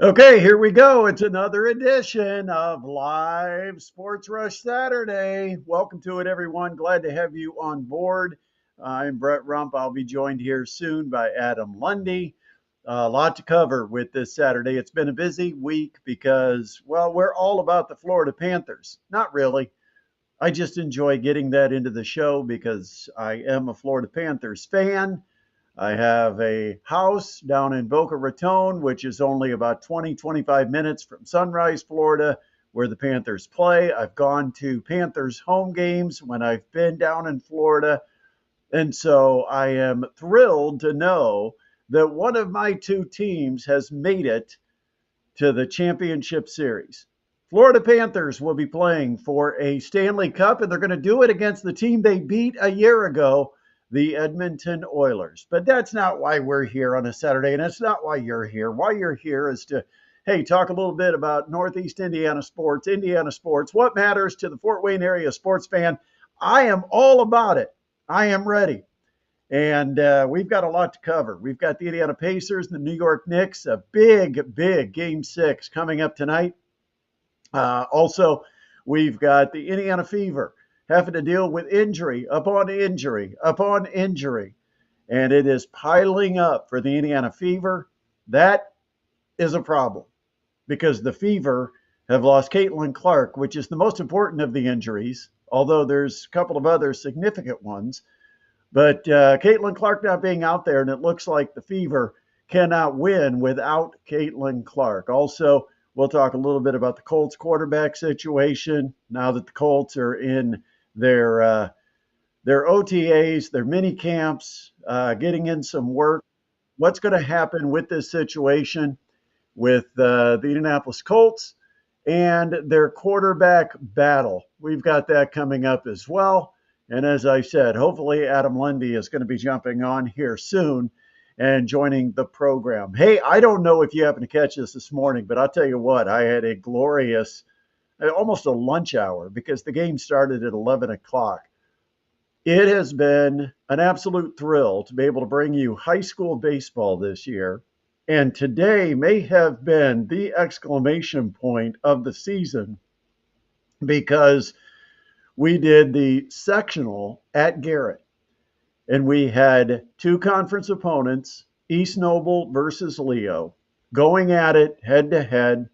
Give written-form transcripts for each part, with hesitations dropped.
Okay, here we go. It's another edition of Live Sports Rush Saturday. Welcome to it, everyone. Glad to have you on board. I'm Brett Rump. I'll be joined here soon by Adam Lundy. A lot to cover with this Saturday. It's been a busy week because, well, we're all about the Florida Panthers. Not really. I just enjoy getting that into the show because I am a Florida Panthers fan. I have a house down in Boca Raton, which is only about 20, 25 minutes from Sunrise, Florida, where the Panthers play. I've gone to Panthers home games when I've been down in Florida. And so I am thrilled to know that one of my two teams has made it to the championship series. Florida Panthers will be playing for a Stanley Cup, and they're going to do it against the team they beat a year ago, the Edmonton Oilers. But that's not why we're here on a Saturday, and that's not why you're here. Why you're here is to, hey, talk a little bit about Northeast Indiana sports, what matters to the Fort Wayne area sports fan. I am all about it. I am ready. And we've got a lot to cover. We've got the Indiana Pacers and the New York Knicks, a big game six coming up tonight. Also, we've got the Indiana Fever having to deal with injury upon injury upon injury. And it is piling up for the Indiana Fever. That is a problem because the Fever have lost Caitlin Clark, which is the most important of the injuries, although there's a couple of other significant ones. But Caitlin Clark not being out there, and it looks like the Fever cannot win without Caitlin Clark. Also, we'll talk a little bit about the Colts quarterback situation now that the Colts are in their OTAs, their mini camps, getting in some work. What's going to happen with this situation with the Indianapolis Colts and their quarterback battle? We've got that coming up as well. And as I said, hopefully Adam Lundy is going to be jumping on here soon and joining the program. Hey, I don't know if you happen to catch this morning, but I'll tell you what, I had a glorious, almost a lunch hour because the game started at 11 o'clock. It has been an absolute thrill to be able to bring you high school baseball this year. And today may have been the exclamation point of the season because we did the sectional at Garrett, and we had two conference opponents, East Noble versus Leo, going at it head to head.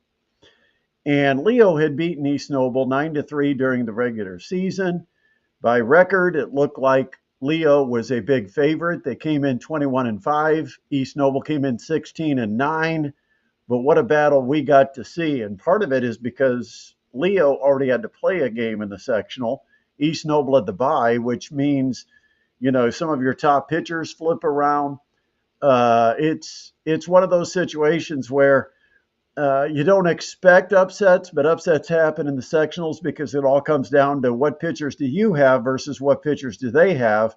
And Leo had beaten East Noble 9-3 during the regular season. By record, it looked like Leo was a big favorite. They came in 21-5. East Noble came in 16-9. But what a battle we got to see. And part of it is because Leo already had to play a game in the sectional. East Noble had the bye, which means, some of your top pitchers flip around. It's one of those situations where you don't expect upsets, but upsets happen in the sectionals because it all comes down to what pitchers do you have versus what pitchers do they have.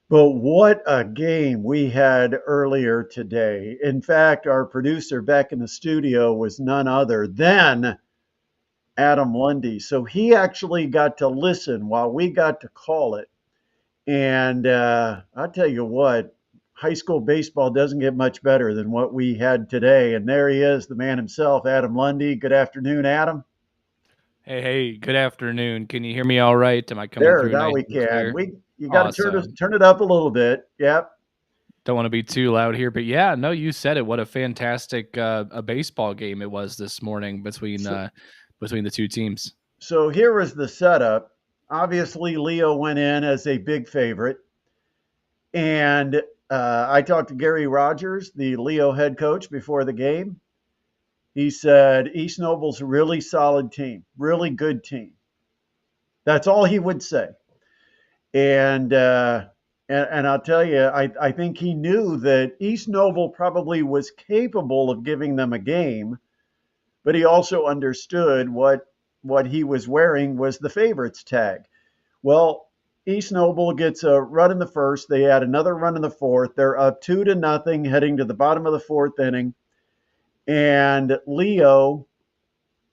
But what a game we had earlier today. In fact, our producer back in the studio was none other than Adam Lundy. So he actually got to listen while we got to call it. And I'll tell you what, high school baseball doesn't get much better than what we had today. And there he is, the man himself, Adam Lundy. Good afternoon, Adam. Hey, good afternoon. Can you hear me all right? Am I coming There, through now nice we and can. clear? You got to Awesome. turn it up a little bit. Yep. Don't want to be too loud here, but yeah, no, you said it. What a fantastic a baseball game it was this morning So, between the two teams. so here was the setup. Obviously, Leo went in as a big favorite. And I talked to Gary Rogers, the Leo head coach, before the game. He said East Noble's a really solid team, really good team. That's all he would say. And and I'll tell you, I think he knew that East Noble probably was capable of giving them a game, but he also understood what he was wearing was the favorites tag. Well, East Noble gets a run in the first. They add another run in the fourth. They're up 2-0 heading to the bottom of the fourth inning. And Leo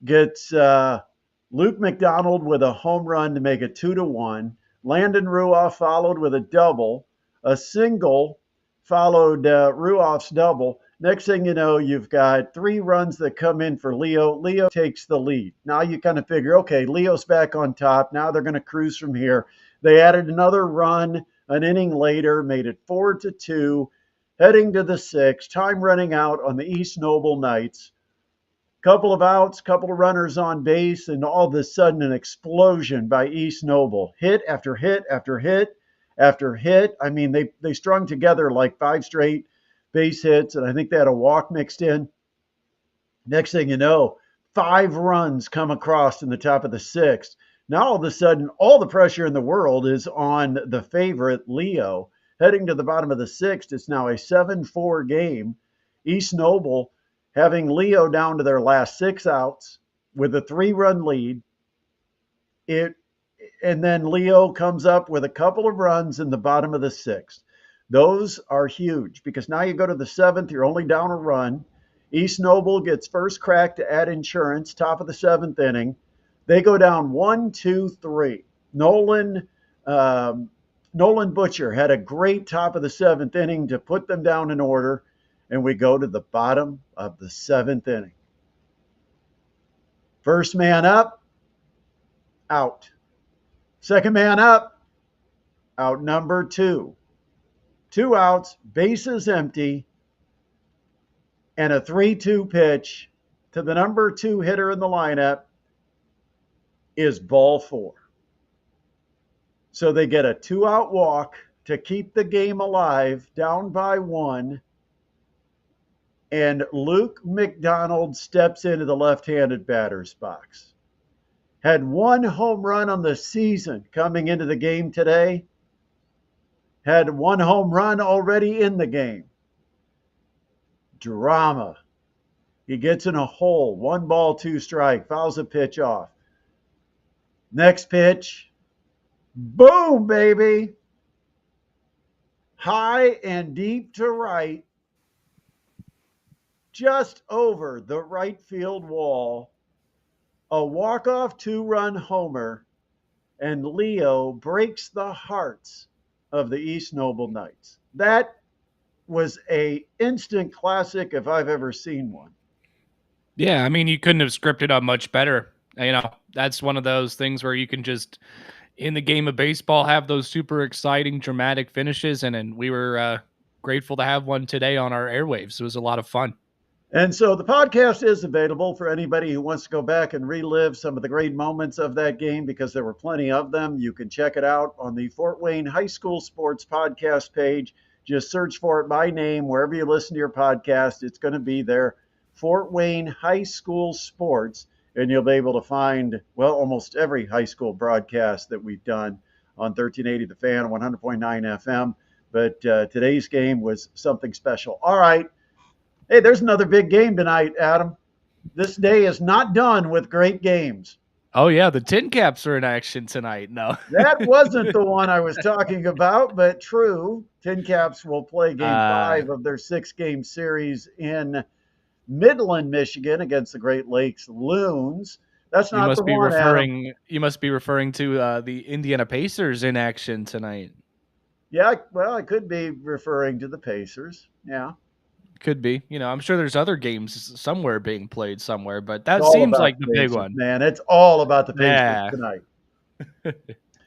gets Luke McDonald with a home run to make it 2-1. Landon Ruoff followed with a double. A single followed Ruoff's double. Next thing you know, you've got 3 runs that come in for Leo. Leo takes the lead. Now you kind of figure, okay, Leo's back on top. Now they're going to cruise from here. They added another run an inning later, made it 4-2, heading to the sixth. Time running out on the East Noble Knights. Couple of outs, couple of runners on base, and all of a sudden an explosion by East Noble. Hit after hit after hit after hit. I mean, they strung together like 5 straight base hits, and I think they had a walk mixed in. Next thing you know, 5 runs come across in the top of the sixth. Now all of a sudden, all the pressure in the world is on the favorite, Leo. Heading to the bottom of the sixth, it's now a 7-4 game. East Noble having Leo down to their last 6 outs with a 3-run lead. And then Leo comes up with a couple of runs in the bottom of the sixth. Those are huge because now you go to the seventh, you're only down a run. East Noble gets first crack to add insurance, top of the seventh inning. They go down 1-2-3. Nolan Butcher had a great top of the seventh inning to put them down in order, and we go to the bottom of the seventh inning. First man up, out. Second man up, out number 2. 2 outs, bases empty, and a 3-2 pitch to the number 2 hitter in the lineup is ball 4. So they get a 2-out walk to keep the game alive, down by 1. And Luke McDonald steps into the left-handed batter's box. Had 1 home run on the season coming into the game today. Had 1 home run already in the game. Drama. He gets in a hole. 1 ball, 2 strike. Fouls a pitch off. Next pitch. Boom, baby. High and deep to right. Just over the right field wall. A walk-off 2-run homer. And Leo breaks the hearts of the East Noble Knights. That was a instant classic if I've ever seen one. Yeah, I mean, you couldn't have scripted up much better. That's one of those things where you can just, in the game of baseball, have those super exciting, dramatic finishes. And we were grateful to have one today on our airwaves. It was a lot of fun. And so the podcast is available for anybody who wants to go back and relive some of the great moments of that game because there were plenty of them. You can check it out on the Fort Wayne High School Sports podcast page. Just search for it by name wherever you listen to your podcast. It's going to be there, Fort Wayne High School Sports, and you'll be able to find, well, almost every high school broadcast that we've done on 1380 The Fan, 100.9 FM. But today's game was something special. All right. Hey, there's another big game tonight, Adam. This day is not done with great games. Oh, yeah, the Tin Caps are in action tonight. No. That wasn't the one I was talking about, but true. Tin Caps will play game 5 of their 6-game series in Midland, Michigan against the Great Lakes Loons. That's not the one, Adam. You must be referring to the Indiana Pacers in action tonight. Yeah, well, I could be referring to the Pacers. Yeah. Could be. I'm sure there's other games somewhere being played somewhere, but that seems like the big one. Man, it's all about the Pacers tonight.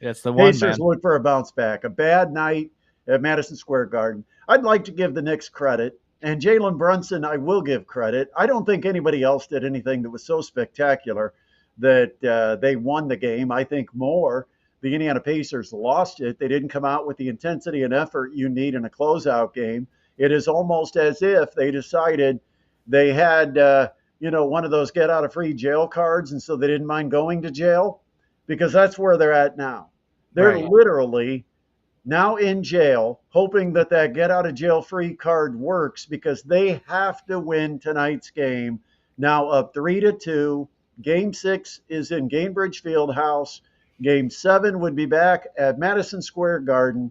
It's the one, Pacers look for a bounce back. A bad night at Madison Square Garden. I'd like to give the Knicks credit, and Jalen Brunson I will give credit. I don't think anybody else did anything that was so spectacular that they won the game. I think more the Indiana Pacers lost it. They didn't come out with the intensity and effort you need in a closeout game. It is almost as if they decided they had, one of those get out of free jail cards, and so they didn't mind going to jail, because that's where they're at now. They're literally now in jail, hoping that get out of jail free card works because they have to win tonight's game. Now up 3-2. Game 6 is in Gainbridge Fieldhouse. Game 7 would be back at Madison Square Garden.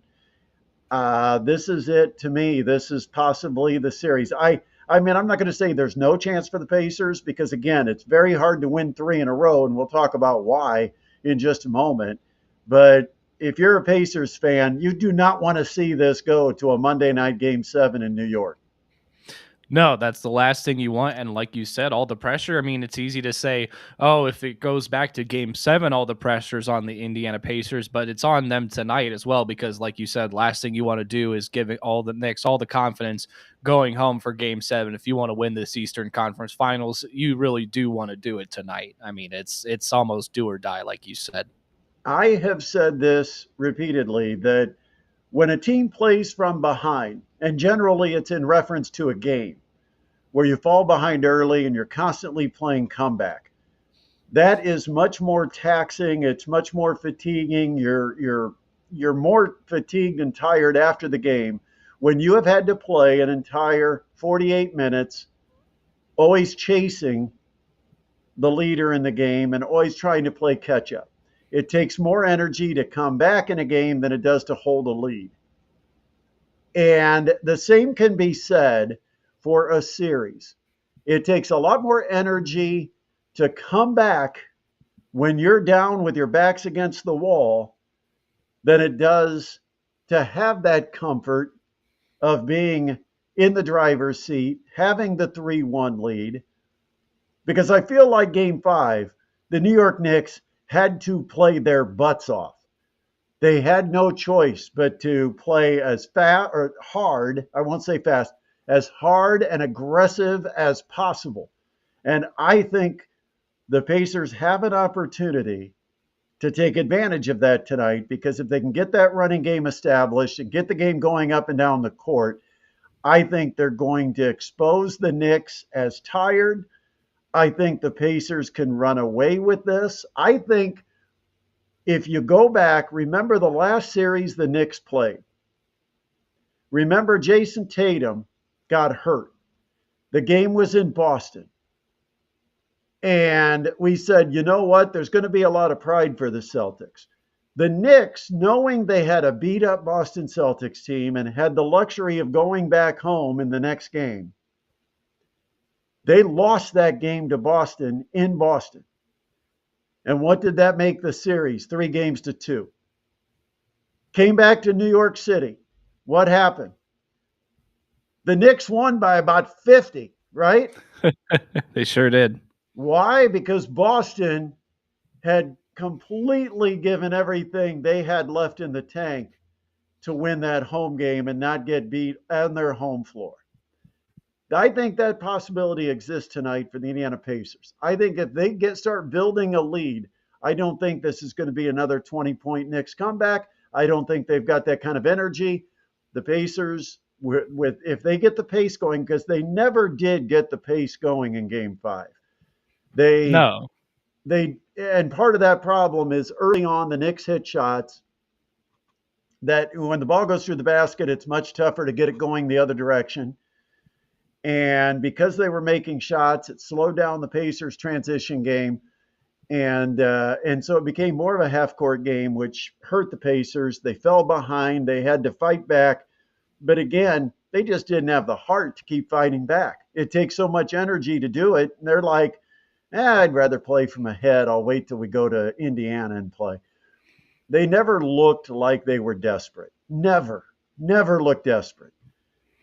This is it to me. This is possibly the series. I mean, I'm not going to say there's no chance for the Pacers because, again, it's very hard to win 3 in a row, and we'll talk about why in just a moment. But if you're a Pacers fan, you do not want to see this go to a Monday night Game 7 in New York. No, that's the last thing you want. And like you said, all the pressure. I mean, it's easy to say, oh, if it goes back to game seven, all the pressure's on the Indiana Pacers, but it's on them tonight as well. Because, like you said, last thing you want to do is give it all the Knicks all the confidence going home for game seven. If you want to win this Eastern Conference Finals, you really do want to do it tonight. I mean, it's almost do or die, like you said. I have said this repeatedly that when a team plays from behind, and generally it's in reference to a game where you fall behind early and you're constantly playing comeback, that is much more taxing. It's much more fatiguing. You're more fatigued and tired after the game when you have had to play an entire 48 minutes, always chasing the leader in the game and always trying to play catch up. It takes more energy to come back in a game than it does to hold a lead. And the same can be said for a series. It takes a lot more energy to come back when you're down with your backs against the wall than it does to have that comfort of being in the driver's seat, having the 3-1 lead. Because I feel like game five, the New York Knicks had to play their butts off. They had no choice but to play as fast or hard, I won't say fast, as hard and aggressive as possible. And I think the Pacers have an opportunity to take advantage of that tonight, because if they can get that running game established and get the game going up and down the court, I think they're going to expose the Knicks as tired. I think the Pacers can run away with this. I think if you go back, remember the last series the Knicks played. Remember Jason Tatum got hurt. The game was in Boston. And we said, you know what? There's going to be a lot of pride for the Celtics. The Knicks, knowing they had a beat up Boston Celtics team and had the luxury of going back home in the next game, they lost that game to Boston in Boston. And what did that make the series? 3-2. Came back to New York City. What happened? The Knicks won by about 50, right? They sure did. Why? Because Boston had completely given everything they had left in the tank to win that home game and not get beat on their home floor. I think that possibility exists tonight for the Indiana Pacers. I think if they start building a lead, I don't think this is going to be another 20-point Knicks comeback. I don't think they've got that kind of energy. The Pacers, if they get the pace going, because they never did get the pace going in Game 5. No. And part of that problem is early on the Knicks hit shots that when the ball goes through the basket, it's much tougher to get it going the other direction. And because they were making shots, it slowed down the Pacers' transition game. And so it became more of a half-court game, which hurt the Pacers. They fell behind. They had to fight back. But again, they just didn't have the heart to keep fighting back. It takes so much energy to do it. And they're like, I'd rather play from ahead. I'll wait till we go to Indiana and play. They never looked like they were desperate. Never looked desperate.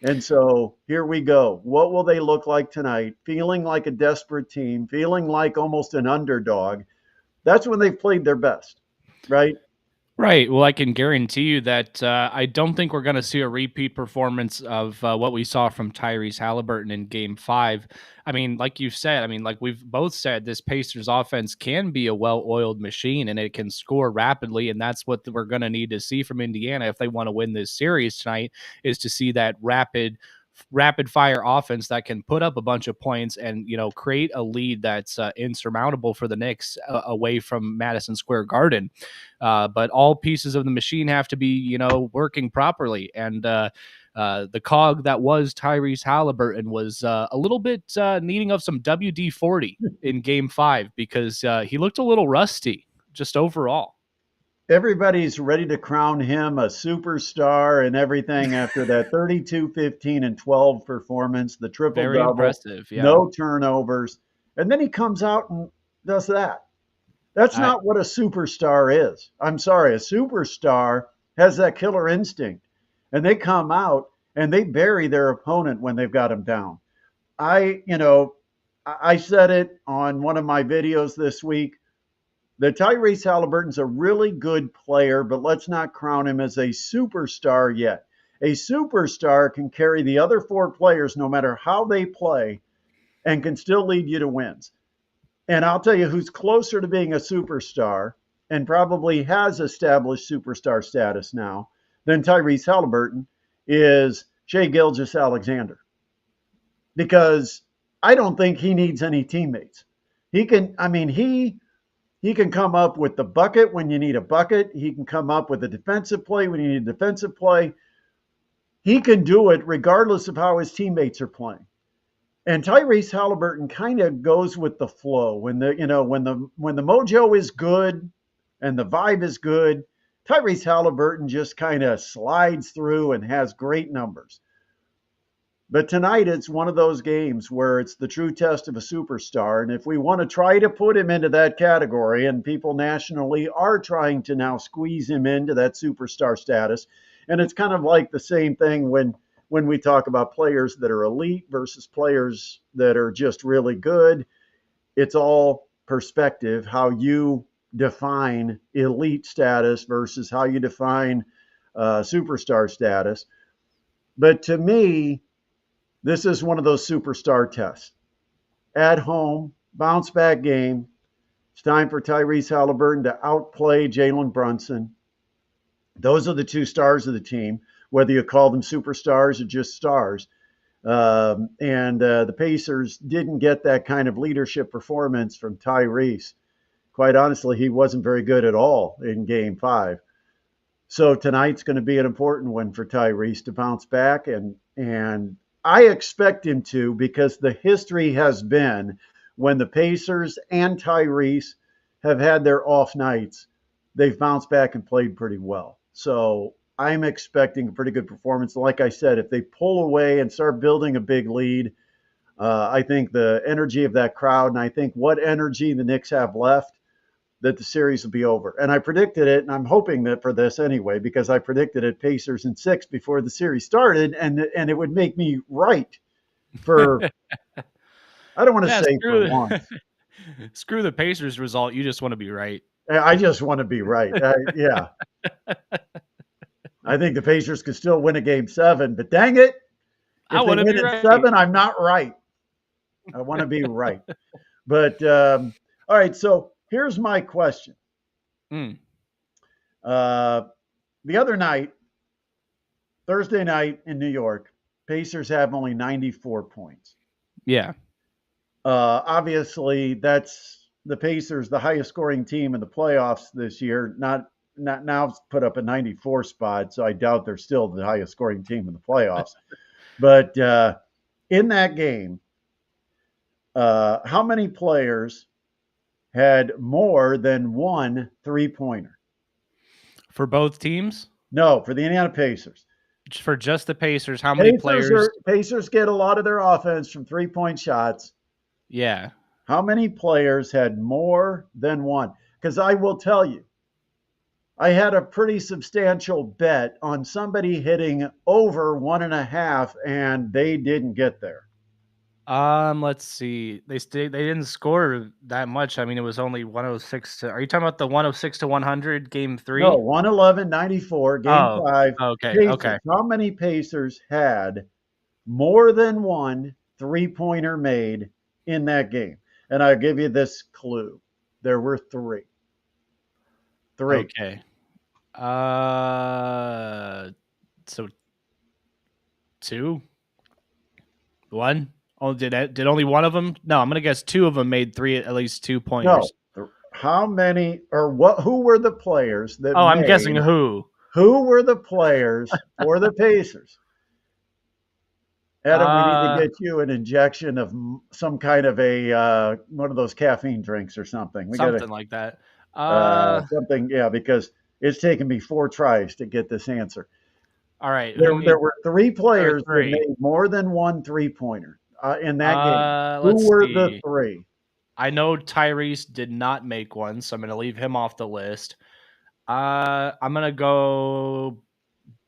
And so here we go. What will they look like tonight? Feeling like a desperate team, feeling like almost an underdog. That's when they've played their best, right? Right. Well, I can guarantee you that I don't think we're going to see a repeat performance of what we saw from Tyrese Halliburton in Game 5. I mean, like you've said, I mean, like we've both said, this Pacers offense can be a well-oiled machine and it can score rapidly, and that's what we're going to need to see from Indiana if they want to win this series tonight, is to see that rapid fire offense that can put up a bunch of points and, you know, create a lead that's insurmountable for the Knicks away from Madison Square Garden. But all pieces of the machine have to be, you know, working properly. And the cog that was Tyrese Halliburton was a little bit needing of some WD-40 in Game 5 because he looked a little rusty just overall. Everybody's ready to crown him a superstar and everything after that 32, 15, and 12 performance, the triple-double. Very impressive, yeah. No turnovers. And then he comes out and does that. That's not what a superstar is. I'm sorry. A superstar has that killer instinct. And they come out and they bury their opponent when they've got him down. I said it on one of my videos this week that Tyrese Halliburton's a really good player, but let's not crown him as a superstar yet. A superstar can carry the other four players no matter how they play and can still lead you to wins. And I'll tell you who's closer to being a superstar and probably has established superstar status now than Tyrese Halliburton is Shai Gilgeous-Alexander. Because I don't think he needs any teammates. He can come up with the bucket when you need a bucket. He can come up with a defensive play when you need a defensive play. He can do it regardless of how his teammates are playing. And Tyrese Halliburton kind of goes with the flow. When the mojo is good and the vibe is good, Tyrese Halliburton just kind of slides through and has great numbers. But tonight it's one of those games where it's the true test of a superstar. And if we want to try to put him into that category, and people nationally are trying to now squeeze him into that superstar status, and it's kind of like the same thing when we talk about players that are elite versus players that are just really good. It's all perspective, how you define elite status versus how you define superstar status. But to me, this is one of those superstar tests. At home, bounce back game. It's time for Tyrese Halliburton to outplay Jalen Brunson. Those are the two stars of the team, whether you call them superstars or just stars. The Pacers didn't get that kind of leadership performance from Tyrese. Quite honestly, he wasn't very good at all in game 5. So tonight's going to be an important one for Tyrese to bounce back, and I expect him to, because the history has been when the Pacers and Tyrese have had their off nights, they've bounced back and played pretty well. So I'm expecting a pretty good performance. Like I said, if they pull away and start building a big lead, I think the energy of that crowd, and I think what energy the Knicks have left, that the series will be over. And I predicted it, and I'm hoping that for this anyway, because I predicted it Pacers in 6 before the series started, and it would make me right for, I don't want to Yeah, say for once. Screw the Pacers result. You just want to be right. I just want to be right. Yeah. I think the Pacers could still win a game 7, but dang it, I if they want to win be in right. 7, I'm not right. I want to be right. But all right, so here's my question. Mm. The other night, Thursday night in New York, Pacers have only 94 points. Yeah. Obviously, that's the Pacers, the highest scoring team in the playoffs this year. Not now put up a 94 spot, so I doubt they're still the highest scoring team in the playoffs. But in that game, how many players had more than one three-pointer? For both teams? No, for the Indiana Pacers. For just the Pacers, how many players? Pacers get a lot of their offense from three-point shots. Yeah. How many players had more than one? Because I will tell you, I had a pretty substantial bet on somebody hitting over 1.5, and they didn't get there. Let's see. They didn't score that much. I mean, it was only 106 to. Are you talking about the 106 to 100 game 3? No, 111-94, game 5. Okay. Pacers. Okay. How many Pacers had more than one three-pointer made in that game? And I'll give you this clue. There were 3. 3. Okay. So 2? 1? Oh, did only one of them? No, I'm gonna guess 2 of them made 3, at least 2 pointers. No. How many, or what? Who were the players that? Oh, I'm guessing who. Who were the players for the Pacers? Adam, we need to get you an injection of some kind of a one of those caffeine drinks or something. Something like that. Something, yeah, because it's taken me 4 tries to get this answer. All right. There were 3 players that made more than one three-pointer in that game. Who were the 3? I know Tyrese did not make one, so I'm going to leave him off the list. I'm going to go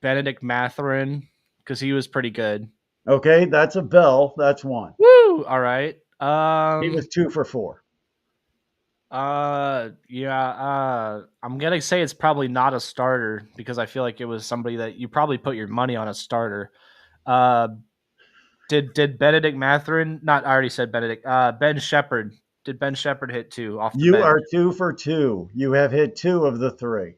Benedict Mathurin because he was pretty good. Okay, that's a bell. That's one. Woo! All right. He was 2 for 4. Yeah, I'm gonna say it's probably not a starter because I feel like it was somebody that you probably put your money on a starter. Uh, did Benedict Matherin? Not, I already said Benedict. Ben Shepherd. Did Ben Shepherd hit two off the You bench? are 2 for 2. You have hit 2 of the 3.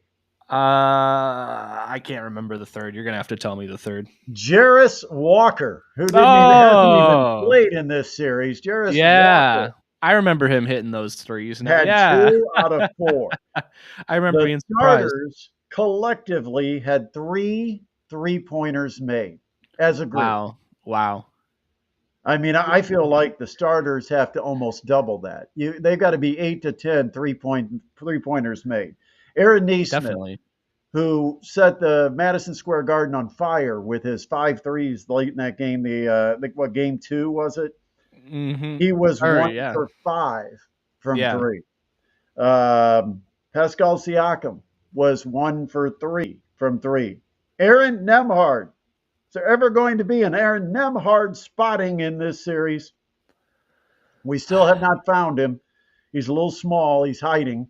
I can't remember the third. You're gonna have to tell me the third. Jarris Walker, who hasn't even Oh, played in this series. Jarris Walker yeah. I remember him hitting those threes. No, had yeah. 2 out of 4. I remember The being surprised. starters collectively had 3 3-pointers made as a group. Wow. Wow. I mean, I feel like the starters have to almost double that. They've got to be 8 to 10 3-pointers made. Aaron Neesmith, Definitely. who set the Madison Square Garden on fire with his 5 threes late in that game. What game 2 was it? Mm-hmm. He was Or 1 for 5 from yeah. 3. Pascal Siakam was 1 for 3 from 3. Aaron Nemhard. Is there ever going to be an Aaron Nemhard spotting in this series? We still have not found him. He's a little small. He's hiding.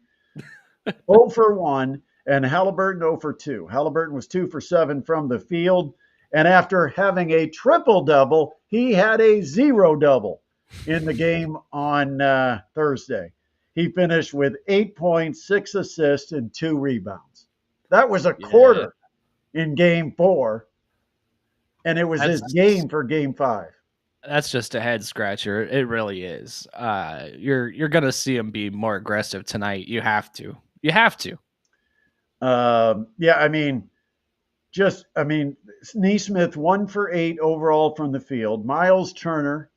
0 for 1, and Halliburton 0 for 2. Halliburton was 2 for 7 from the field. And after having a triple double, he had a 0 double in the game on Thursday. He finished with 8 points, 6 assists, and 2 rebounds. That was a Yeah. quarter in game 4, and it was his That's game for game 5. that's just a head scratcher. It really is. You're gonna see him be more aggressive tonight. You have to. You have to. Yeah, I mean, Neesmith 1 for 8 overall from the field. Miles Turner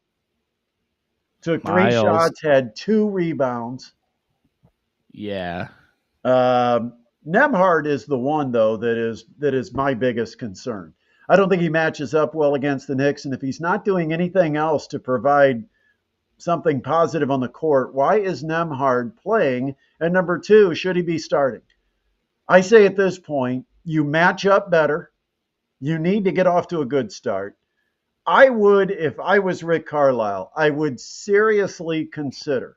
took 3 shots, had 2 rebounds. Yeah. Nemhard is the one though that is my biggest concern. I don't think he matches up well against the Knicks, and if he's not doing anything else to provide something positive on the court, why is Nemhard playing? And number 2, should he be starting? I say at this point, you match up better. You need to get off to a good start. I would, if I was Rick Carlisle, I would seriously consider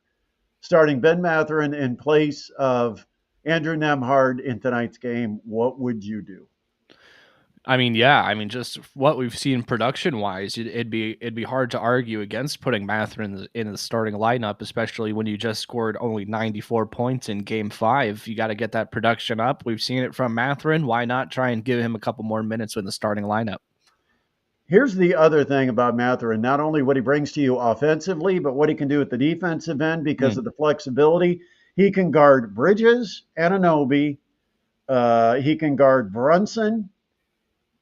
starting Ben Mathurin in place of Andrew Nemhard in tonight's game. What would you do? I mean, yeah. I mean, just what we've seen production wise, it'd be hard to argue against putting Mather in the starting lineup, especially when you just scored only 94 points in Game 5. You got to get that production up. We've seen it from Mathurin. Why not try and give him a couple more minutes in the starting lineup? Here's the other thing about Mathurin, not only what he brings to you offensively, but what he can do at the defensive end because of the flexibility. He can guard Bridges, Anunoby. He can guard Brunson.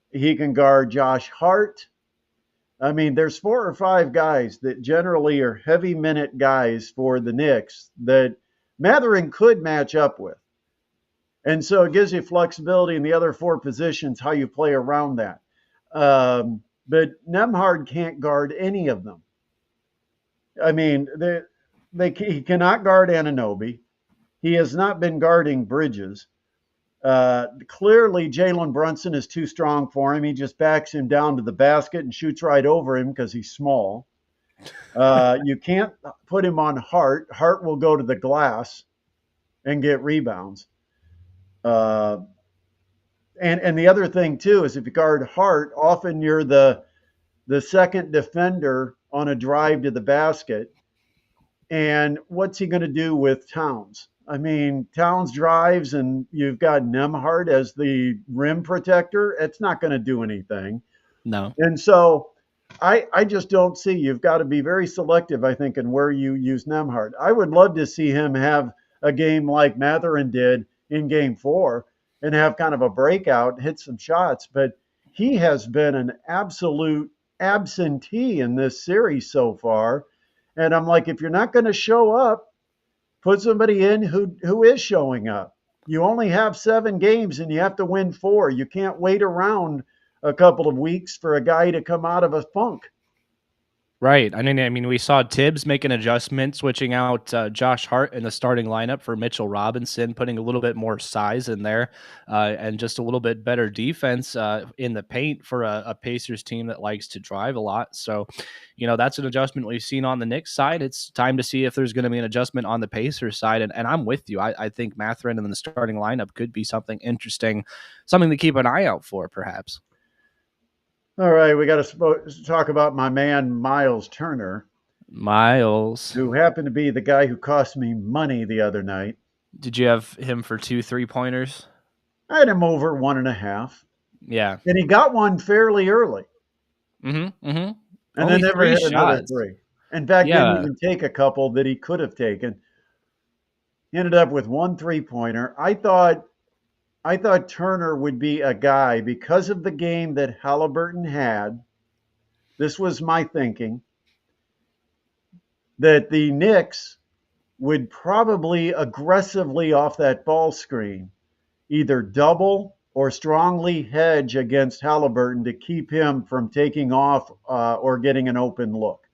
He can guard Josh Hart. I mean, there's 4 or 5 guys that generally are heavy minute guys for the Knicks that Mathurin could match up with. And so it gives you flexibility in the other 4 positions, how you play around that. But Nemhard can't guard any of them. I mean, he cannot guard Anunoby. He has not been guarding Bridges. Clearly, Jalen Brunson is too strong for him. He just backs him down to the basket and shoots right over him because he's small. You can't put him on Hart. Hart will go to the glass and get rebounds. And the other thing too is if you guard Hart, often you're the second defender on a drive to the basket. And what's he going to do with Towns? I mean, Towns drives and you've got Nemhard as the rim protector. It's not going to do anything. No. And so I just don't see. You've got to be very selective, I think, in where you use Nemhard. I would love to see him have a game like Mathurin did in game 4 and have kind of a breakout, hit some shots. But he has been an absolute absentee in this series so far. And I'm like, if you're not going to show up, put somebody in who is showing up. You only have 7 games and you have to win 4. You can't wait around a couple of weeks for a guy to come out of a funk. Right. I mean, we saw Tibbs make an adjustment, switching out Josh Hart in the starting lineup for Mitchell Robinson, putting a little bit more size in there, and just a little bit better defense in the paint for a Pacers team that likes to drive a lot. So, that's an adjustment we've seen on the Knicks side. It's time to see if there's going to be an adjustment on the Pacers side. And I'm with you. I think Matherin in the starting lineup could be something interesting, something to keep an eye out for, perhaps. All right, we got to talk about my man Miles Turner, Miles. who happened to be the guy who cost me money the other night. Did you have him for 2 3-pointers? I had him over 1.5, Yeah. and he got one fairly early, Mhm. and then Only never 3 hit another shots. three. In fact, didn't Yeah. even take a couple that he could have taken. He ended up with one 3-pointer. I thought Turner would be a guy because of the game that Halliburton had. This was my thinking that the Knicks would probably aggressively off that ball screen either double or strongly hedge against Halliburton to keep him from taking off or getting an open look.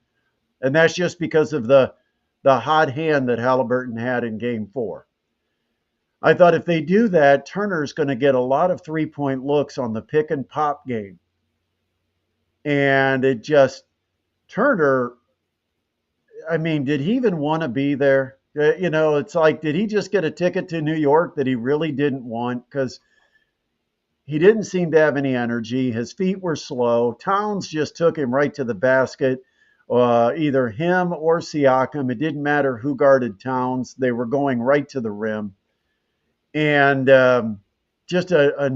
And that's just because of the hot hand that Halliburton had in game 4. I thought if they do that, Turner's going to get a lot of 3-point looks on the pick and pop game. And it just, Turner, I mean, did he even want to be there? It's like, did he just get a ticket to New York that he really didn't want? Because he didn't seem to have any energy. His feet were slow. Towns just took him right to the basket, either him or Siakam. It didn't matter who guarded Towns. They were going right to the rim. And just a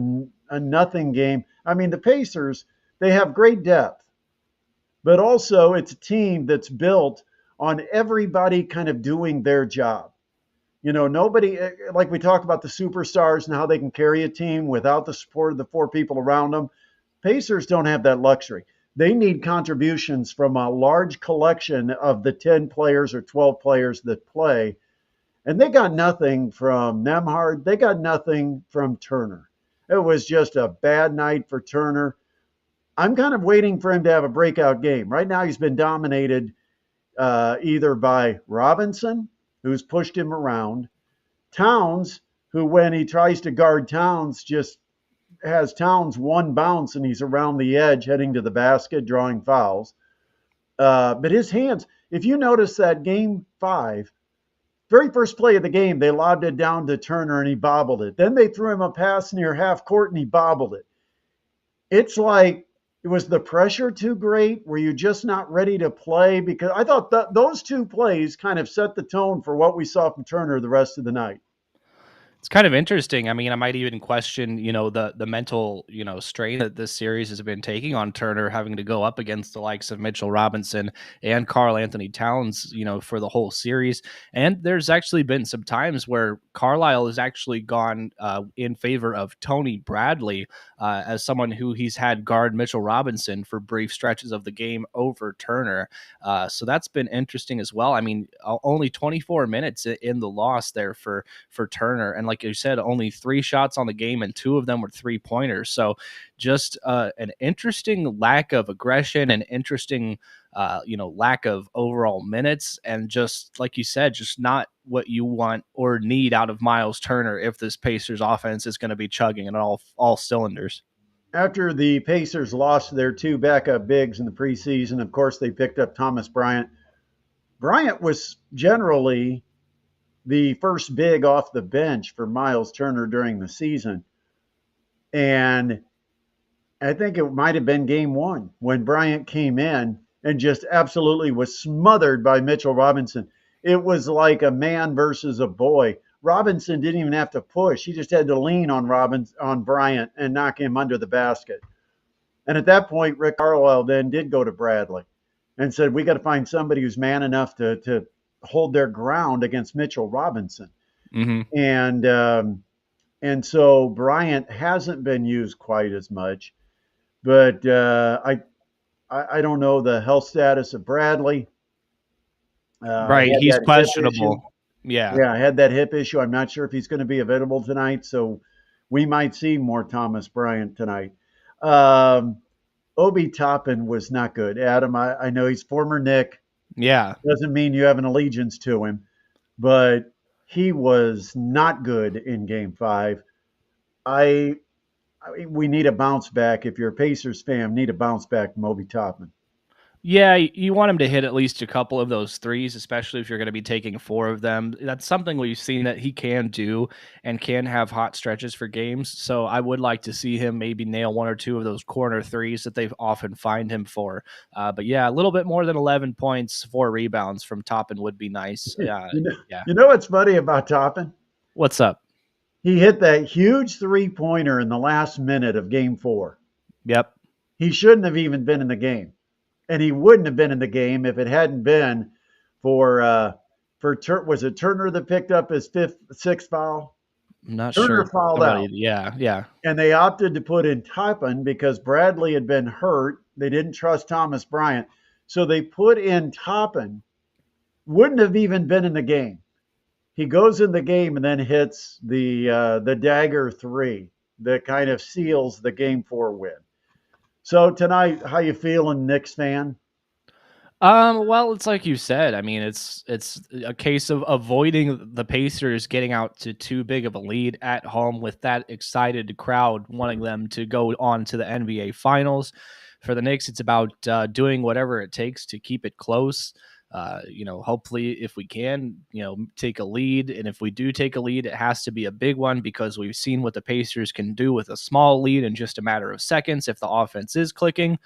nothing game. I mean, the Pacers, they have great depth, but also it's a team that's built on everybody kind of doing their job. Nobody, like we talk about the superstars and how they can carry a team without the support of the 4 people around them. Pacers don't have that luxury. They need contributions from a large collection of the 10 players or 12 players that play. And they got nothing from Nemhard. They got nothing from Turner. It was just a bad night for Turner. I'm kind of waiting for him to have a breakout game. Right now, he's been dominated either by Robinson, who's pushed him around, Towns, who, when he tries to guard Towns, just has Towns one bounce and he's around the edge heading to the basket, drawing fouls. But his hands, if you notice that game 5, very first play of the game, they lobbed it down to Turner and he bobbled it. Then they threw him a pass near half court and he bobbled it. It's like, was the pressure too great? Were you just not ready to play? Because I thought those 2 plays kind of set the tone for what we saw from Turner the rest of the night. It's kind of interesting. I mean, I might even question, the mental, strain that this series has been taking on Turner, having to go up against the likes of Mitchell Robinson and Karl Anthony Towns, for the whole series. And there's actually been some times where Carlisle has actually gone in favor of Tony Bradley as someone who he's had guard Mitchell Robinson for brief stretches of the game over Turner. So that's been interesting as well. I mean, only 24 minutes in the loss there for Turner, and like you said, only 3 shots on the game, and 2 of them were 3-pointers. So just an interesting lack of aggression, and interesting, lack of overall minutes, and just like you said, just not what you want or need out of Miles Turner if this Pacers offense is going to be chugging in all cylinders. After the Pacers lost their 2 backup bigs in the preseason, of course, they picked up Thomas Bryant. Bryant was generally the first big off the bench for Miles Turner during the season. And I think it might have been game 1 when Bryant came in and just absolutely was smothered by Mitchell Robinson. It was like a man versus a boy. Robinson didn't even have to push. He just had to lean on Bryant and knock him under the basket. And at that point, Rick Carlisle then did go to Bradley and said, we got to find somebody who's man enough to hold their ground against Mitchell Robinson. Mm-hmm. And so Bryant hasn't been used quite as much, but I don't know the health status of Bradley. He Right, had he's that hip issue. questionable. Yeah. Yeah, I had that hip issue. I'm not sure if he's going to be available tonight, so we might see more Thomas Bryant tonight. Um, Obi Toppin was not good. Adam, I know he's former Knick. Yeah. Doesn't mean you have an allegiance to him, but he was not good in Game Five. I, we need a bounce back. If you're a Pacers fan, need a bounce back from Obi Toppin. Yeah, you want him to hit at least a couple of those threes, especially if you're going to be taking four of them. That's something we've seen that he can do and can have hot stretches for games. So I would like to see him maybe nail one or two of those corner threes that they've often find him for. But yeah, a little bit more than 11 points, 4 rebounds from Toppin would be nice. You know, Yeah. you know what's funny about Toppin? What's up? He hit that huge 3-pointer in the last minute of Game Four. Yep. He shouldn't have even been in the game, and he wouldn't have been in the game if it hadn't been for was it Turner that picked up his sixth foul? I'm not Turner sure. fouled Somebody, out, yeah, yeah. and they opted to put in Toppin because Bradley had been hurt. They didn't trust Thomas Bryant, so they put in Toppin. Wouldn't have even been in the game. He goes in the game and then hits the dagger three that kind of seals the Game Four win. So tonight, how you feeling, Knicks fan? Well, it's like you said. I mean, it's a case of avoiding the Pacers getting out to too big of a lead at home with that excited crowd wanting them to go on to the NBA Finals. For the Knicks, it's about doing whatever it takes to keep it close. Hopefully, if we can, take a lead, and if we do take a lead, it has to be a big one because we've seen what the Pacers can do with a small lead in just a matter of seconds if the offense is clicking.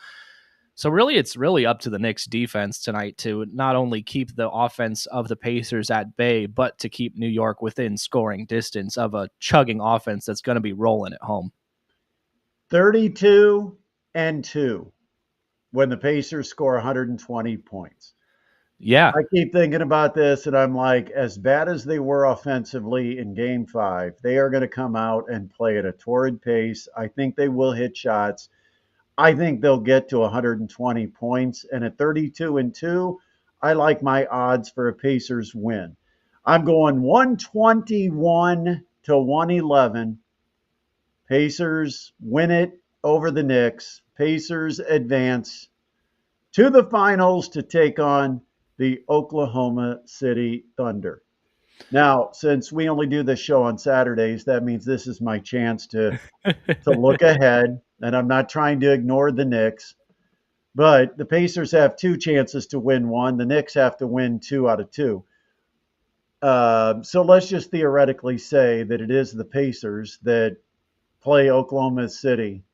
So really, it's really up to the Knicks defense tonight to not only keep the offense of the Pacers at bay, but to keep New York within scoring distance of a chugging offense that's going to be rolling at home. 32-2 when the Pacers score 120 points. Yeah. I keep thinking about this, and I'm like, as bad as they were offensively in Game Five, they are going to come out and play at a torrid pace. I think they will hit shots. I think they'll get to 120 points. And at 32-2, I like my odds for a Pacers win. I'm going 121 to 111. Pacers win it over the Knicks. Pacers advance to the finals to take on the Oklahoma City Thunder. Now, since we only do this show on Saturdays, that means this is my chance to look ahead, and I'm not trying to ignore the Knicks. But the Pacers have two chances to win one. The Knicks have to win 2 out of 2. So let's just theoretically say that it is the Pacers that play Oklahoma City.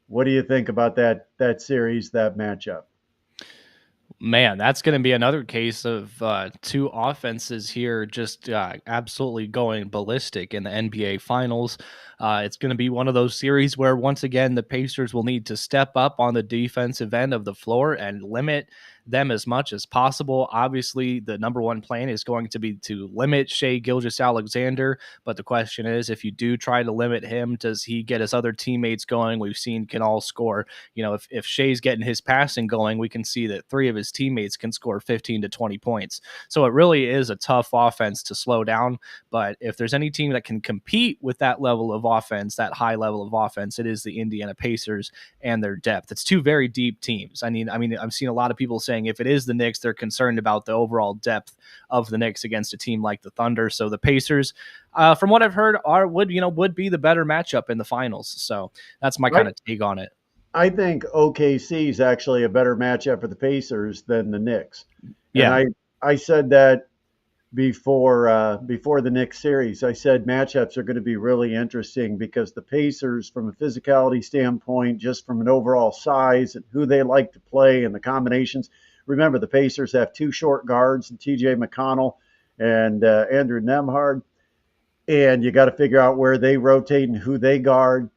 What do you think about that series, that matchup? Man, that's going to be another case of two offenses here just absolutely going ballistic in the NBA Finals. It's going to be one of those series where, once again, the Pacers will need to step up on the defensive end of the floor and limit them as much as possible. Obviously, the number one plan is going to be to limit Shai Gilgeous-Alexander, but the question is, if you do try to limit him, does he get his other teammates going? We've seen can all score. If Shai's getting his passing going, we can see that 3 of his teammates can score 15 to 20 points. So it really is a tough offense to slow down, but if there's any team that can compete with that level of offense, that high level of offense, it is the Indiana Pacers and their depth. It's two very deep teams. I mean, I've seen a lot of people saying if it is the Knicks, they're concerned about the overall depth of the Knicks against a team like the Thunder. So the Pacers, from what I've heard, would be the better matchup in the finals. So that's my kind of take on it. I think OKC is actually a better matchup for the Pacers than the Knicks. Yeah. And I said that before the Knicks series. I said matchups are going to be really interesting because the Pacers, from a physicality standpoint, just from an overall size and who they like to play and the combinations. Remember, the Pacers have 2 short guards, T.J. McConnell and Andrew Nembhard. And you got to figure out where they rotate and who they guard.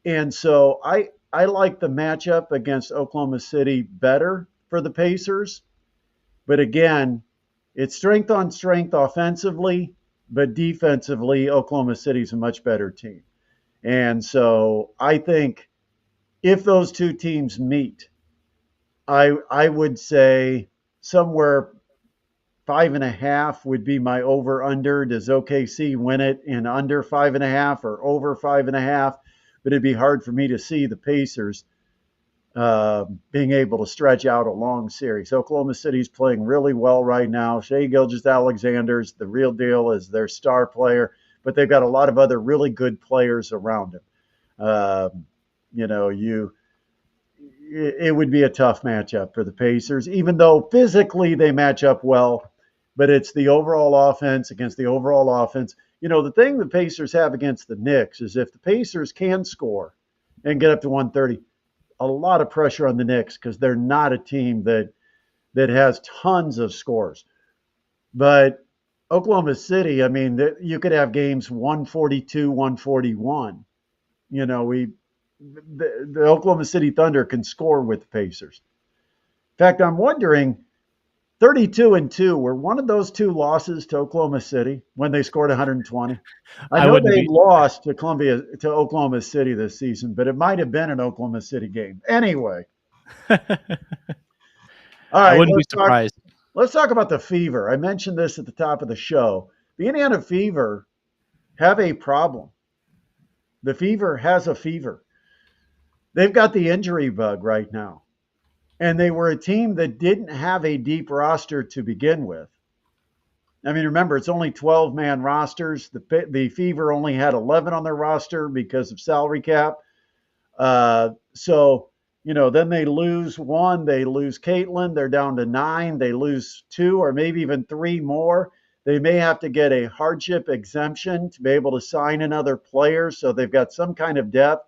And so I like the matchup against Oklahoma City better for the Pacers. But again, it's strength on strength offensively, but defensively, Oklahoma City is a much better team. And so I think if those two teams meet, I would say somewhere 5.5 would be my over under. Does OKC win it in under 5.5 or over 5.5? But it'd be hard for me to see the Pacers being able to stretch out a long series. Oklahoma City's playing really well right now. Shai Gilgeous-Alexander's the real deal as their star player, but they've got a lot of other really good players around him. You know, it would be a tough matchup for the Pacers, even though physically they match up well. But it's the overall offense against the overall offense. You know, the thing the Pacers have against the Knicks is if the Pacers can score and get up to 130, a lot of pressure on the Knicks because they're not a team that has tons of scores. But Oklahoma City, I mean, you could have games 142, 141. You know, the Oklahoma City Thunder can score with the Pacers. In fact, I'm wondering 32-2 were one of those two losses to Oklahoma City when they scored 120. I I know wouldn't they be. lost to Oklahoma City this season, but it might have been an Oklahoma City game. Anyway, all I right, wouldn't be surprised. let's talk about the Fever. I mentioned this at the top of the show. The Indiana Fever have a problem. The Fever has a fever. They've got the injury bug right now. And they were a team that didn't have a deep roster to begin with. I mean, remember, it's only 12-man rosters. The Fever only had 11 on their roster because of salary cap. So, you know, then they lose one. They lose Caitlin. They're down to 9. They lose 2 or maybe even 3 more. They may have to get a hardship exemption to be able to sign another player. So they've got some kind of depth.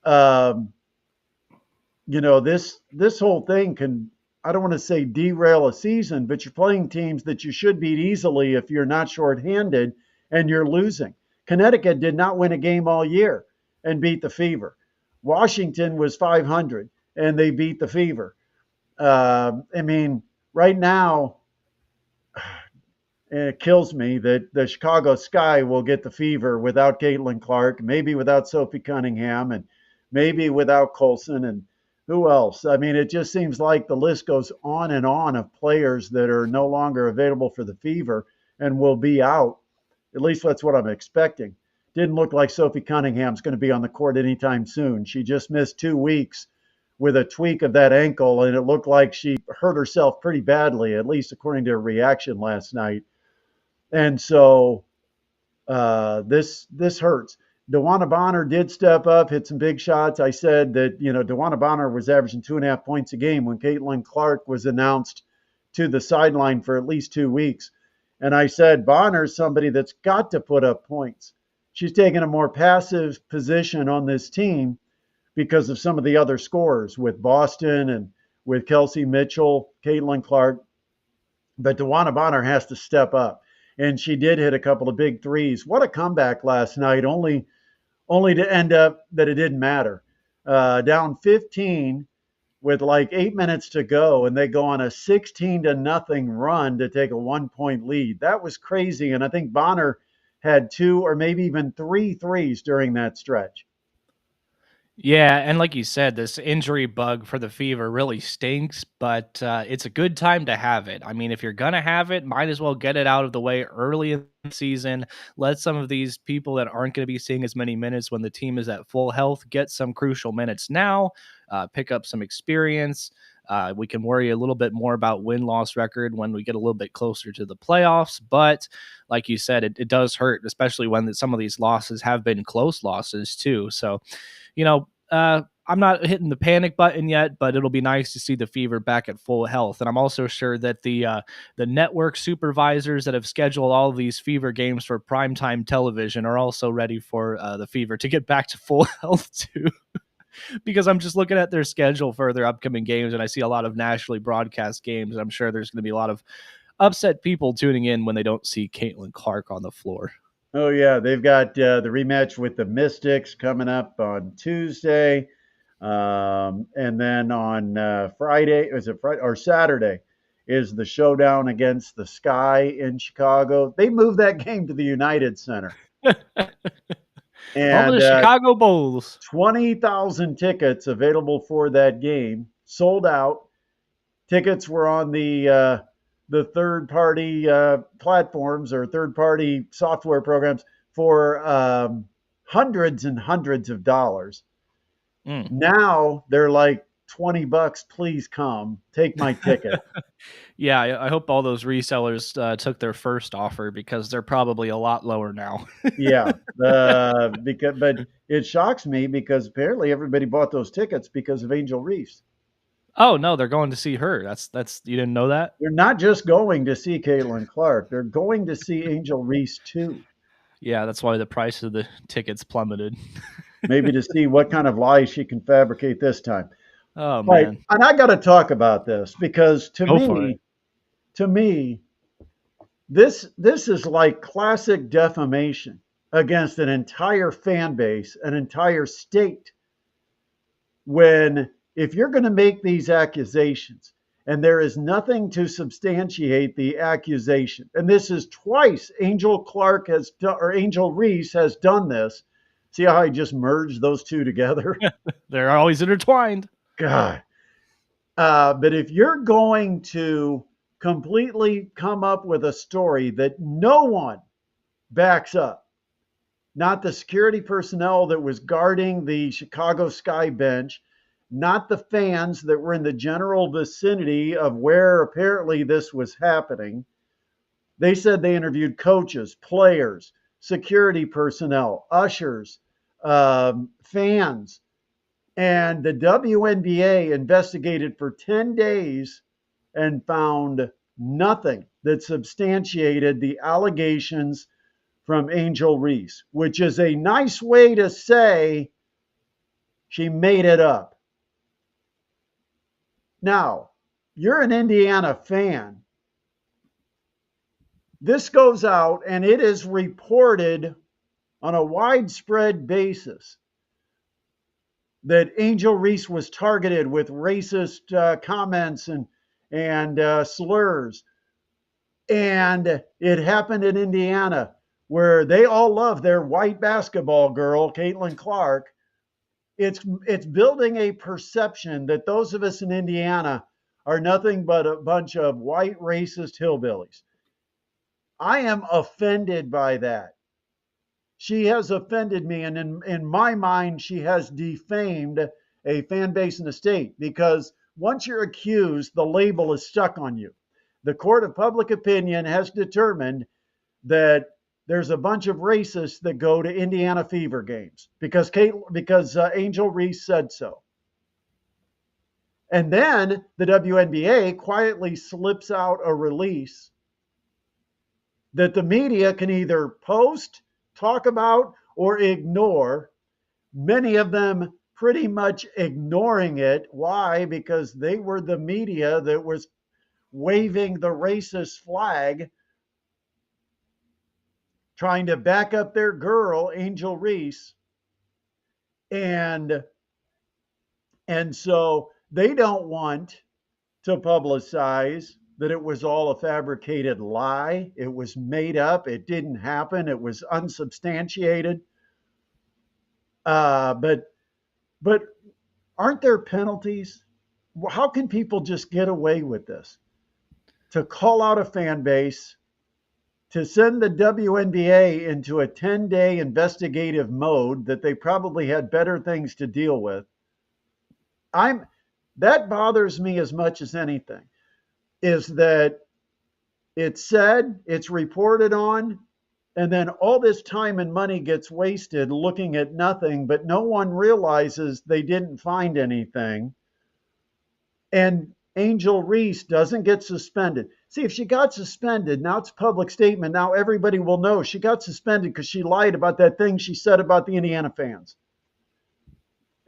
Um, you know, this whole thing can, I don't want to say derail a season, but you're playing teams that you should beat easily if you're not shorthanded and you're losing. Connecticut did not win a game all year and beat the Fever. Washington was 500 and they beat the Fever. I mean, right now, it kills me that the Chicago Sky will get the Fever without Caitlin Clark, maybe without Sophie Cunningham, and maybe without Colson and who else. I mean, it just seems like the list goes on and on of players that are no longer available for the Fever and will be out. At least that's what I'm expecting. Didn't look like Sophie Cunningham's going to be on the court anytime soon. She just missed 2 weeks with a tweak of that ankle, and it looked like she hurt herself pretty badly, at least according to her reaction last night. And so this hurts. DeWanna Bonner did step up, hit some big shots. I said that, you know, DeWanna Bonner was averaging 2.5 points a game when Caitlin Clark was announced to the sideline for at least 2 weeks. And I said, Bonner's somebody that's got to put up points. She's taken a more passive position on this team because of some of the other scorers with Boston and with Kelsey Mitchell, Caitlin Clark. But DeWanna Bonner has to step up. And she did hit a couple of big threes. What a comeback last night, only to end up that it didn't matter. Down 15 with like 8 minutes to go, and they go on a 16-0 run to take a 1 point lead. That was crazy. And I think Bonner had 2 or maybe even 3 threes during that stretch. Yeah, and like you said, this injury bug for the Fever really stinks, but it's a good time to have it. I mean, if you're gonna have it, might as well get it out of the way early in the season. Let some of these people that aren't going to be seeing as many minutes when the team is at full health get some crucial minutes now, pick up some experience. We can worry a little bit more about win-loss record when we get a little bit closer to the playoffs. But like you said, it does hurt, especially when some of these losses have been close losses too. So, you know, I'm not hitting the panic button yet, but it'll be nice to see the Fever back at full health. And I'm also sure that the network supervisors that have scheduled all of these Fever games for primetime television are also ready for the Fever to get back to full health too. Because I'm just looking at their schedule for their upcoming games, and I see a lot of nationally broadcast games. I'm sure there's going to be a lot of upset people tuning in when they don't see Caitlin Clark on the floor. Oh, yeah. They've got the rematch with the Mystics coming up on Tuesday. And then on Friday, is it Friday or Saturday, is the showdown against the Sky in Chicago. They moved that game to the United Center. Home of And the Chicago Bulls. 20,000 tickets available for that game, sold out. Tickets were on the third-party platforms or third-party software programs for hundreds and hundreds of dollars. Mm. Now they're like $20, please come. Take my ticket. Yeah, I hope all those resellers took their first offer because they're probably a lot lower now. Yeah. But it shocks me because apparently everybody bought those tickets because of Angel Reese. Oh no, they're going to see her. That's you didn't know that? They're not just going to see Caitlin Clark, they're going to see Angel Reese too. Yeah, that's why the price of the tickets plummeted. Maybe to see what kind of lies she can fabricate this time. Oh Right. man, And I got to talk about this because go for it. to me, this is like classic defamation against an entire fan base, an entire state. When if you're going to make these accusations and there is nothing to substantiate the accusation, and this is twice Angel Clark has done, or Angel Reese has done this. See how I just merged those two together? They're always intertwined. God. But if you're going to completely come up with a story that no one backs up, not the security personnel that was guarding the Chicago Sky bench, not the fans that were in the general vicinity of where apparently this was happening. They said they interviewed coaches, players, security personnel, ushers, fans, and the WNBA investigated for 10 days and found nothing that substantiated the allegations from Angel Reese, which is a nice way to say she made it up. Now, you're an Indiana fan. This goes out and it is reported on a widespread basis that Angel Reese was targeted with racist comments and slurs. And it happened in Indiana where they all love their white basketball girl, Caitlin Clark. It's building a perception that those of us in Indiana are nothing but a bunch of white racist hillbillies. I am offended by that. She has offended me, and in my mind, she has defamed a fan base in the state because once you're accused, the label is stuck on you. The court of public opinion has determined that there's a bunch of racists that go to Indiana Fever games because Angel Reese said so. And then the WNBA quietly slips out a release that the media can either post, talk about, or ignore. Many of them pretty much ignoring it. Why? Because they were the media that was waving the racist flag, trying to back up their girl, Angel Reese. And and so they don't want to publicize that it was all a fabricated lie. It was made up. It didn't happen. It was unsubstantiated. But but aren't there penalties? How can people just get away with this? To call out a fan base, to send the WNBA into a 10-day investigative mode that they probably had better things to deal with. I'm That bothers me as much as anything is that it's said, it's reported on, and then all this time and money gets wasted looking at nothing, but no one realizes they didn't find anything. And Angel Reese doesn't get suspended. See, if she got suspended, now it's a public statement. Now everybody will know she got suspended because she lied about that thing she said about the Indiana fans.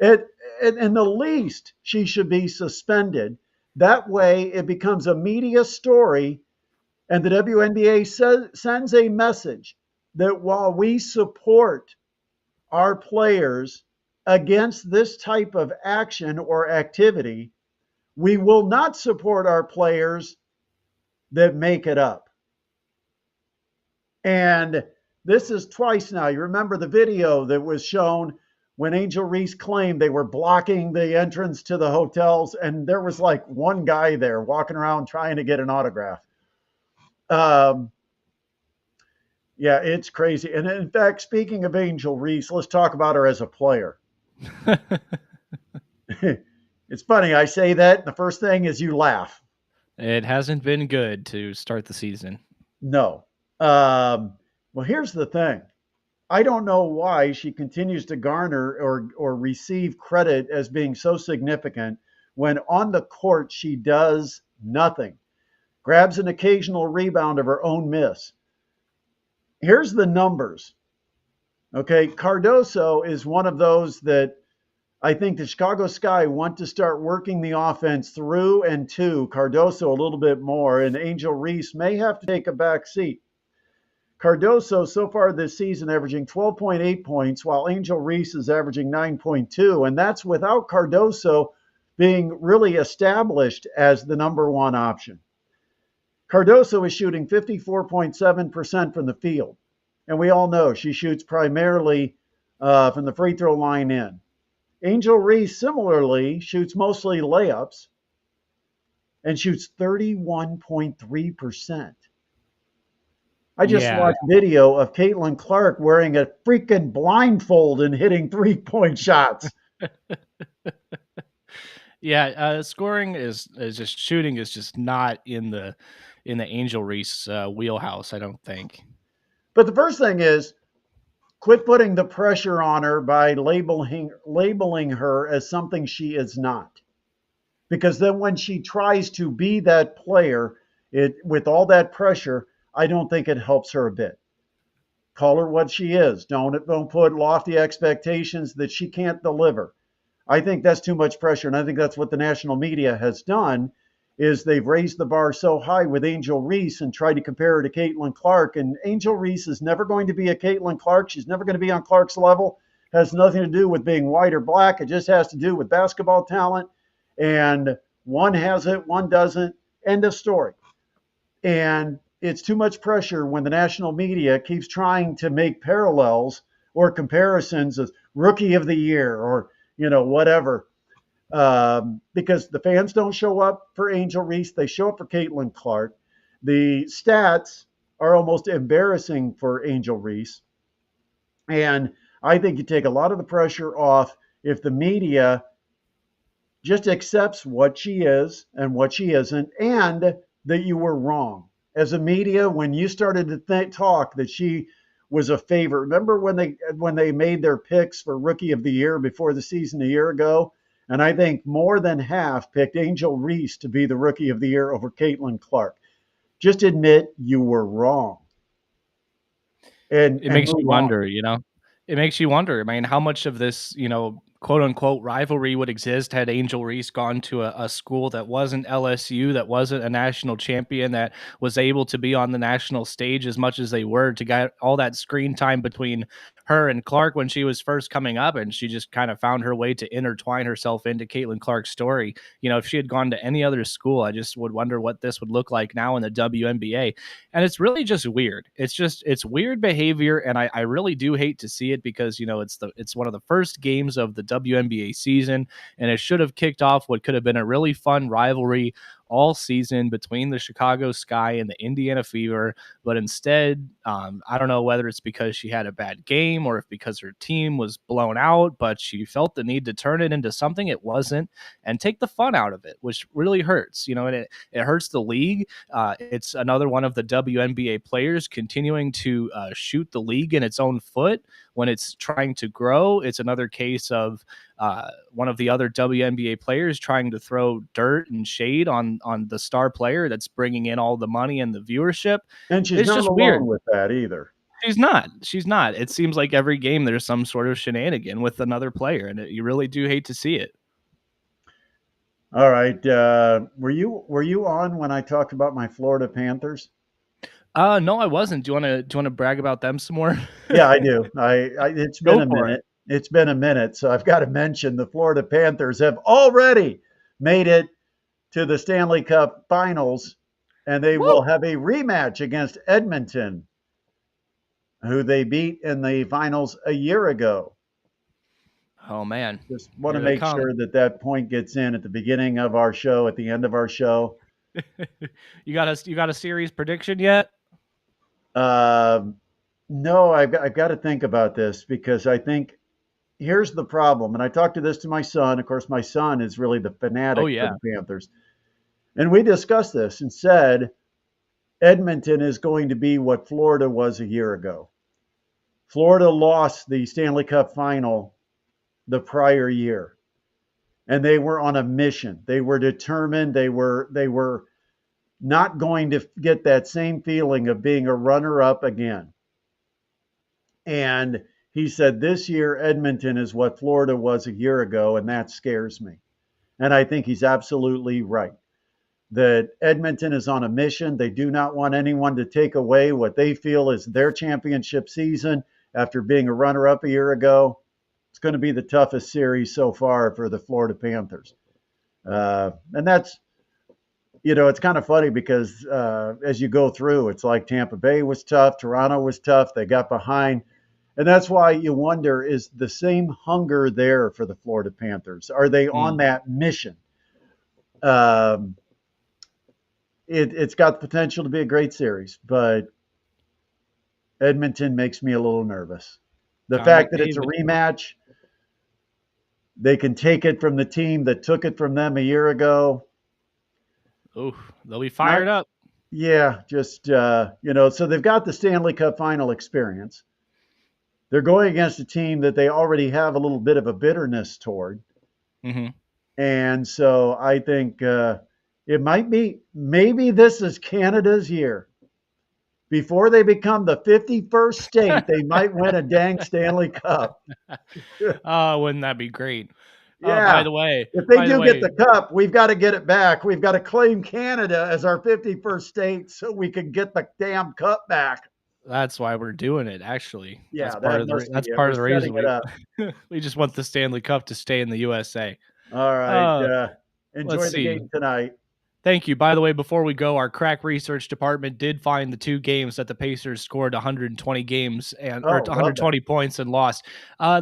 In the least, she should be suspended. That way, it becomes a media story, and the WNBA sends a message that while we support our players against this type of action or activity, we will not support our players that make it up. And this is twice now. You remember the video that was shown when Angel Reese claimed they were blocking the entrance to the hotels, and there was like one guy there walking around trying to get an autograph. Um, yeah, it's crazy. And in fact, speaking of Angel Reese, let's talk about her as a player. It's funny. I say that. And the first thing is you laugh. It hasn't been good to start the season. No. Um, well, here's the thing. I don't know why she continues to garner or receive credit as being so significant when on the court she does nothing, grabs an occasional rebound of her own miss. Here's the numbers. Okay, Cardoso is one of those that I think the Chicago Sky want to start working the offense through and to Cardoso a little bit more, and Angel Reese may have to take a back seat. Cardoso so far this season averaging 12.8 points, while Angel Reese is averaging 9.2, and that's without Cardoso being really established as the number one option. Cardoso is shooting 54.7% from the field, and we all know she shoots primarily from the free throw line in. Angel Reese similarly shoots mostly layups and shoots 31.3%. I just Yeah, watched video of Caitlin Clark wearing a freaking blindfold and hitting 3-point shots. yeah. Scoring is just shooting is just not in the Angel Reese wheelhouse. I don't think. But the first thing is quit putting the pressure on her by labeling her as something she is not. Because then when she tries to be that player, it with all that pressure, I don't think it helps her a bit. Call her what she is. Don't put lofty expectations that she can't deliver. I think that's too much pressure, and I think that's what the national media has done is they've raised the bar so high with Angel Reese and tried to compare her to Caitlin Clark. And Angel Reese is never going to be a Caitlin Clark. She's never going to be on Clark's level. It has nothing to do with being white or black. It just has to do with basketball talent. And one has it, one doesn't. End of story. And it's too much pressure when the national media keeps trying to make parallels or comparisons as rookie of the year or whatever, because the fans don't show up for Angel Reese. They show up for Caitlin Clark. The stats are almost embarrassing for Angel Reese. And I think you take a lot of the pressure off if the media just accepts what she is and what she isn't, and that you were wrong. As a media, when you started to talk that she was a favorite, remember when they made their picks for Rookie of the Year before the season a year ago? And I think more than half picked Angel Reese to be the Rookie of the Year over Caitlin Clark. Just admit you were wrong and It makes you move on. wonder, you know? It makes you wonder, I mean, how much of this, quote unquote rivalry would exist had Angel Reese gone to a school that wasn't LSU, that wasn't a national champion, that was able to be on the national stage as much as they were, to get all that screen time between her and Clark when she was first coming up, and she just kind of found her way to intertwine herself into Caitlin Clark's story. If she had gone to any other school, I just would wonder what this would look like now in the WNBA. And it's really just weird. It's weird behavior, and I really do hate to see it because it's one of the first games of the WNBA season, and it should have kicked off what could have been a really fun rivalry all season between the Chicago Sky and the Indiana Fever. But instead, I don't know whether it's because she had a bad game or if because her team was blown out, but she felt the need to turn it into something it wasn't and take the fun out of it, which really hurts. And it hurts the league. It's another one of the WNBA players continuing to shoot the league in its own foot when it's trying to grow. It's another case of one of the other WNBA players trying to throw dirt and shade on the star player that's bringing in all the money and the viewership. And she's It's not just alone weird. with that either. She's not. She's not. It seems like every game there's some sort of shenanigan with another player, and you really do hate to see it. All right. Were you on when I talked about my Florida Panthers? No, I wasn't. Do you want to brag about them some more? Yeah, I do. It's been Go a for it. minute. It's been a minute, so I've got to mention the Florida Panthers have already made it to the Stanley Cup Finals, and they will Woo! have a rematch against Edmonton, who they beat in the finals a year ago. Oh man, Just want to here they make come. sure that that point gets in at the beginning of our show, at the end of our show. You got a series prediction yet? Um, no, I've got to think about this because I think here's the problem. And I talked to this to my son. Of course, my son is really the Oh fanatic for yeah. the Panthers. And we discussed this and said Edmonton is going to be what Florida was a year ago. Florida lost the Stanley Cup final the prior year, and they were on a mission. They were determined. They were not going to get that same feeling of being a runner up again. And he said this year Edmonton is what Florida was a year ago, and that scares me. And I think he's absolutely right. That Edmonton is on a mission. They do not want anyone to take away what they feel is their championship season after being a runner up a year ago. It's going to be the toughest series so far for the Florida Panthers. And that's, it's kind of funny because as you go through, it's like Tampa Bay was tough, Toronto was tough, they got behind. And that's why you wonder, is the same hunger there for the Florida Panthers? Are they on Mm. that mission? Um, it's got the potential to be a great series, but Edmonton makes me a little nervous. The Connor fact that it's a McDavid. rematch, they can take it from the team that took it from them a year ago. Ooh, they'll be Not, fired up. yeah, just, so they've got the Stanley Cup final experience. They're going against a team that they already have a little bit of a bitterness toward. Hmm. And so I think it might be, maybe this is Canada's year. Before they become the 51st state, they might win a dang Stanley Cup. Oh, wouldn't that be great? Yeah. If they By the do get the way, cup, we've got to get it back. We've got to claim Canada as our 51st state so we can get the damn cup back. that's why we're doing it. Actually, Yeah, that must be that's it. part We're of the setting reason it we up. we just want the Stanley Cup to stay in the USA. All right. Uh, let's Enjoy the see. game tonight. Thank you. By the way, before we go, our crack research department did find the two games that the Pacers scored 120 games and or Oh, love that. 120 points and lost.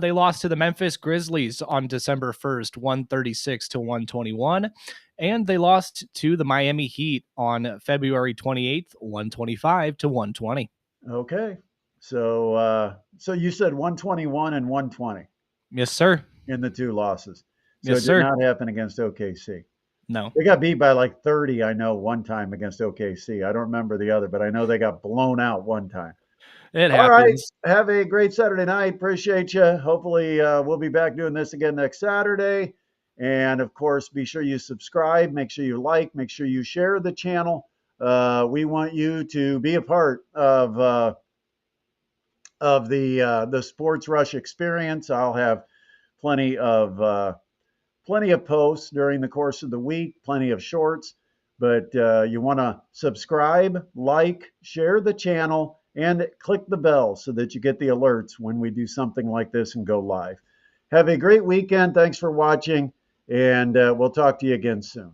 They lost to the Memphis Grizzlies on December 1st, 136 to 121, and they lost to the Miami Heat on February 28th, 125 to 120. Okay. So you said 121 and 120 Yes, sir. in the two losses. So Yes, it did sir. not happen against OKC. No, They got beat by like 30, I know, one time against OKC. I don't remember the other, but I know they got blown out one time. it All right. happens. Have a great Saturday night. Appreciate you. Hopefully, we'll be back doing this again next Saturday. And of course, be sure you subscribe. Make sure you like. Make sure you share the channel. We want you to be a part of the Sports Rush experience. I'll have plenty of posts during the course of the week, plenty of shorts. But you want to subscribe, like, share the channel, and click the bell so that you get the alerts when we do something like this and go live. Have a great weekend. Thanks for watching, and we'll talk to you again soon.